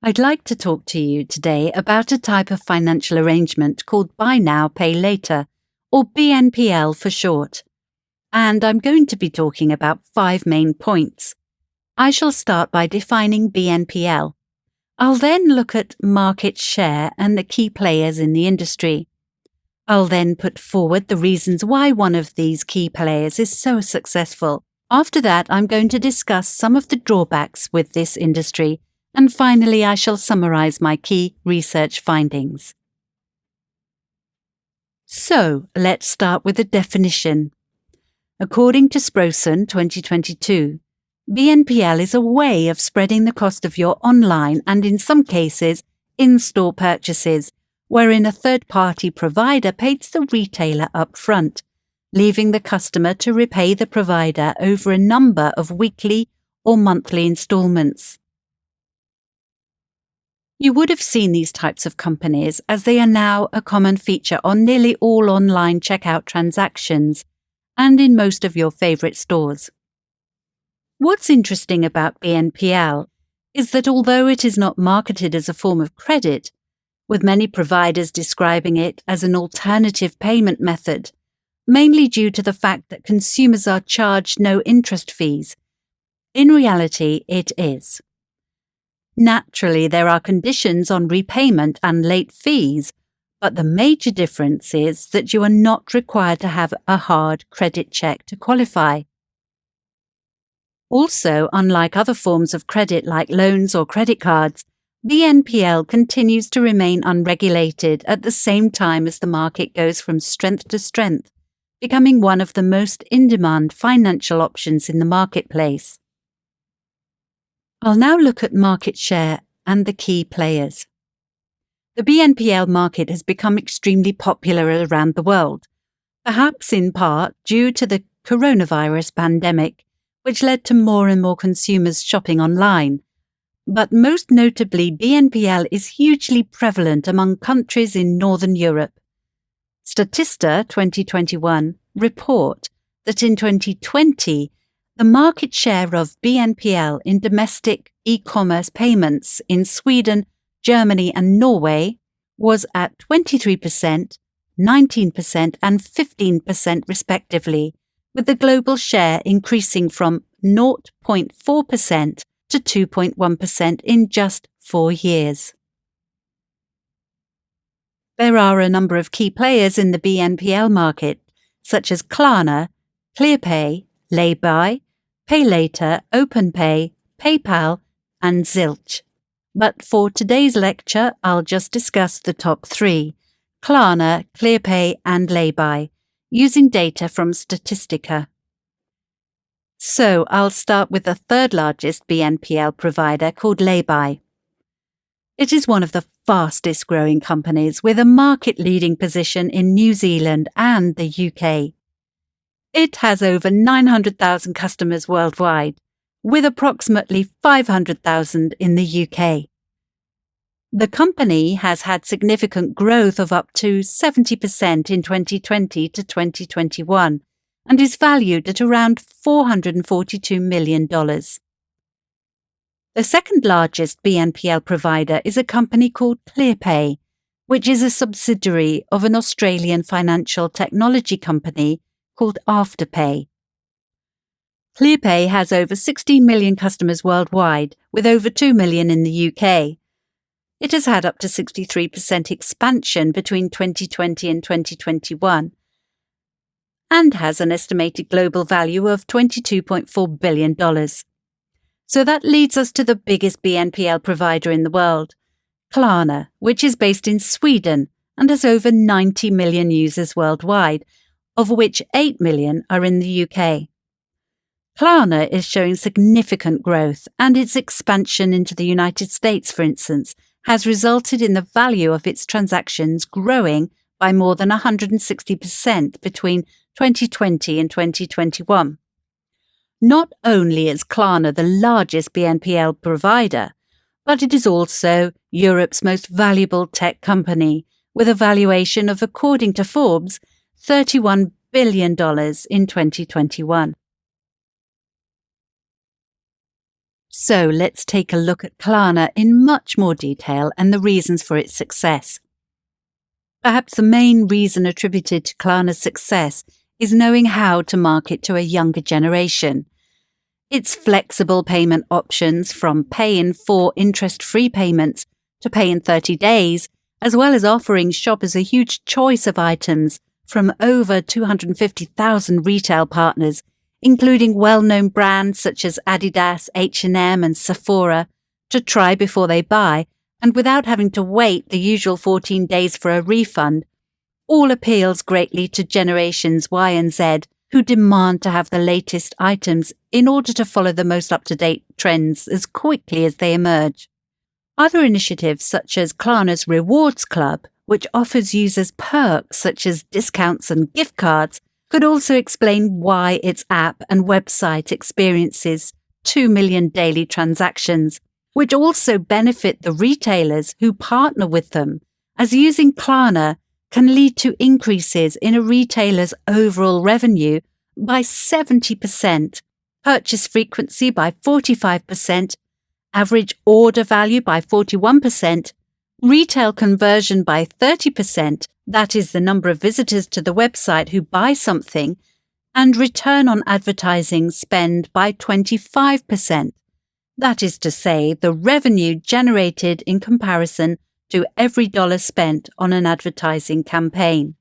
I'd like to talk to you today about a type of financial arrangement called Buy Now, Pay Later, or BNPL for short. And I'm going to be talking about 5 main points. I shall start by defining BNPL. I'll then look at market share and the key players in the industry. I'll then put forward the reasons why one of these key players is so successful. After that, I'm going to discuss some of the drawbacks with this industry. And finally, I shall summarize my key research findings. So, let's start with a definition. According to Sproson 2022, BNPL is a way of spreading the cost of your online and, in some cases, in-store purchases, wherein a third-party provider pays the retailer up front, leaving the customer to repay the provider over a number of weekly or monthly installments. You would have seen these types of companies as they are now a common feature on nearly all online checkout transactions and in most of your favourite stores. What's interesting about BNPL is that although it is not marketed as a form of credit, with many providers describing it as an alternative payment method, mainly due to the fact that consumers are charged no interest fees, in reality it is. Naturally, there are conditions on repayment and late fees, but the major difference is that you are not required to have a hard credit check to qualify. Also, unlike other forms of credit like loans or credit cards, BNPL continues to remain unregulated at the same time as the market goes from strength to strength, becoming one of the most in-demand financial options in the marketplace. I'll now look at market share and the key players. The BNPL market has become extremely popular around the world, perhaps in part due to the coronavirus pandemic, which led to more and more consumers shopping online. But most notably, BNPL is hugely prevalent among countries in Northern Europe. Statista 2021 report that in 2020, the market share of BNPL in domestic e-commerce payments in Sweden, Germany and Norway was at 23%, 19% and 15% respectively, with the global share increasing from 0.4% to 2.1% in just 4 years. There are a number of key players in the BNPL market, such as Klarna, Clearpay, LAYBUY, Pay Later, OpenPay, PayPal, and Zilch. But for today's lecture, I'll just discuss the top 3, Klarna, Clearpay, and LAYBUY, using data from Statistica. So I'll start with the third largest BNPL provider called LAYBUY. It is one of the fastest growing companies with a market-leading position in New Zealand and the UK. It has over 900,000 customers worldwide, with approximately 500,000 in the UK. The company has had significant growth of up to 70% in 2020 to 2021 and is valued at around $442 million. The second largest BNPL provider is a company called Clearpay, which is a subsidiary of an Australian financial technology company called Afterpay. Clearpay has over 16 million customers worldwide, with over 2 million in the UK. It has had up to 63% expansion between 2020 and 2021 and has an estimated global value of $22.4 billion. So that leads us to the biggest BNPL provider in the world, Klarna, which is based in Sweden and has over 90 million users worldwide, of which 8 million are in the UK. Klarna is showing significant growth, and its expansion into the United States, for instance, has resulted in the value of its transactions growing by more than 160% between 2020 and 2021. Not only is Klarna the largest BNPL provider, but it is also Europe's most valuable tech company, with a valuation of, according to Forbes, $31 billion in 2021. So let's take a look at Klarna in much more detail and the reasons for its success. Perhaps the main reason attributed to Klarna's success is knowing how to market to a younger generation. Its flexible payment options, from pay in 4 interest-free payments to pay in 30 days, as well as offering shoppers a huge choice of items from over 250,000 retail partners, including well-known brands such as Adidas, H&M and Sephora, to try before they buy, and without having to wait the usual 14 days for a refund, all appeals greatly to generations Y and Z who demand to have the latest items in order to follow the most up-to-date trends as quickly as they emerge. Other initiatives such as Klarna's Rewards Club, which offers users perks such as discounts and gift cards, could also explain why its app and website experiences 2 million daily transactions, which also benefit the retailers who partner with them, as using Klarna can lead to increases in a retailer's overall revenue by 70%, purchase frequency by 45%, average order value by 41%, retail conversion by 30%, that is the number of visitors to the website who buy something, and return on advertising spend by 25%. That is to say, the revenue generated in comparison to every dollar spent on an advertising campaign.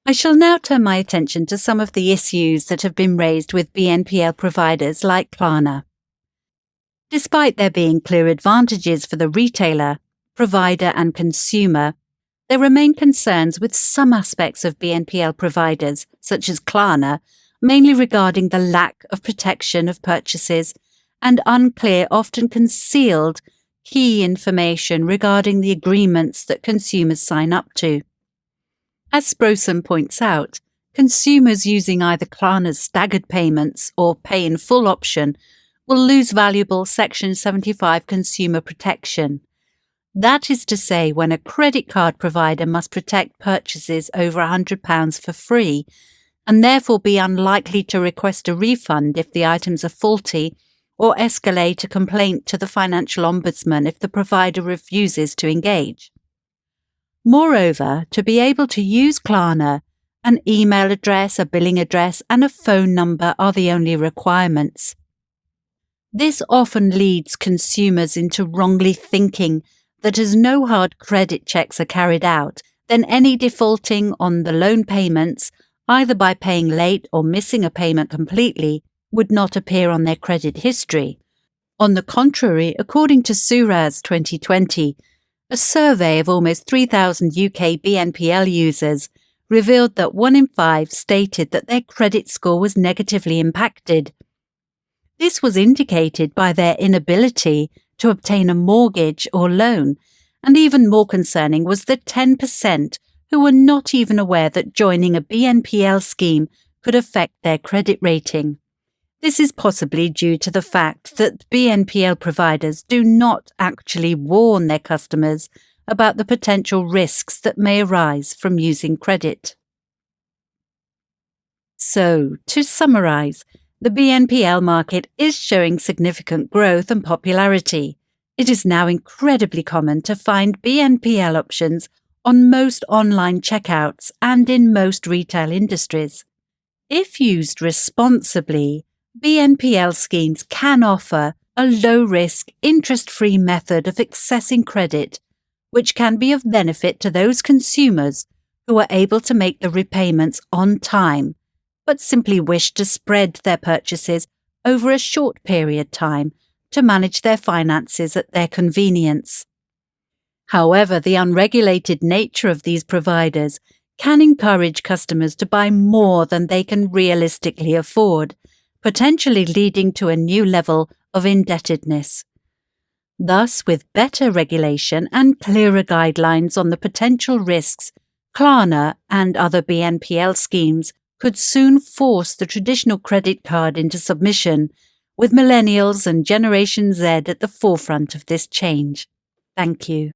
I shall now turn my attention to some of the issues that have been raised with BNPL providers like Klarna. Despite there being clear advantages for the retailer, provider and consumer, there remain concerns with some aspects of BNPL providers, such as Klarna, mainly regarding the lack of protection of purchases and unclear, often concealed, key information regarding the agreements that consumers sign up to. As Sprosom points out, consumers using either Klarna's staggered payments or pay in full option will lose valuable Section 75 consumer protection. That is to say, when a credit card provider must protect purchases over £100 for free, and therefore be unlikely to request a refund if the items are faulty, or escalate a complaint to the financial ombudsman if the provider refuses to engage. Moreover, to be able to use Klarna, an email address, a billing address, and a phone number are the only requirements. This often leads consumers into wrongly thinking that as no hard credit checks are carried out, then any defaulting on the loan payments, either by paying late or missing a payment completely, would not appear on their credit history. On the contrary, according to Suraz 2020, a survey of almost 3,000 UK BNPL users revealed that 1 in 5 stated that their credit score was negatively impacted. This was indicated by their inability to obtain a mortgage or loan, and even more concerning was the 10% who were not even aware that joining a BNPL scheme could affect their credit rating. This is possibly due to the fact that BNPL providers do not actually warn their customers about the potential risks that may arise from using credit. So, to summarize, the BNPL market is showing significant growth and popularity. It is now incredibly common to find BNPL options on most online checkouts and in most retail industries. If used responsibly, BNPL schemes can offer a low-risk, interest-free method of accessing credit, which can be of benefit to those consumers who are able to make the repayments on time, but simply wish to spread their purchases over a short period of time to manage their finances at their convenience. However, the unregulated nature of these providers can encourage customers to buy more than they can realistically afford, potentially leading to a new level of indebtedness. Thus, with better regulation and clearer guidelines on the potential risks, Klarna and other BNPL schemes could soon force the traditional credit card into submission, with millennials and Generation Z at the forefront of this change. Thank you.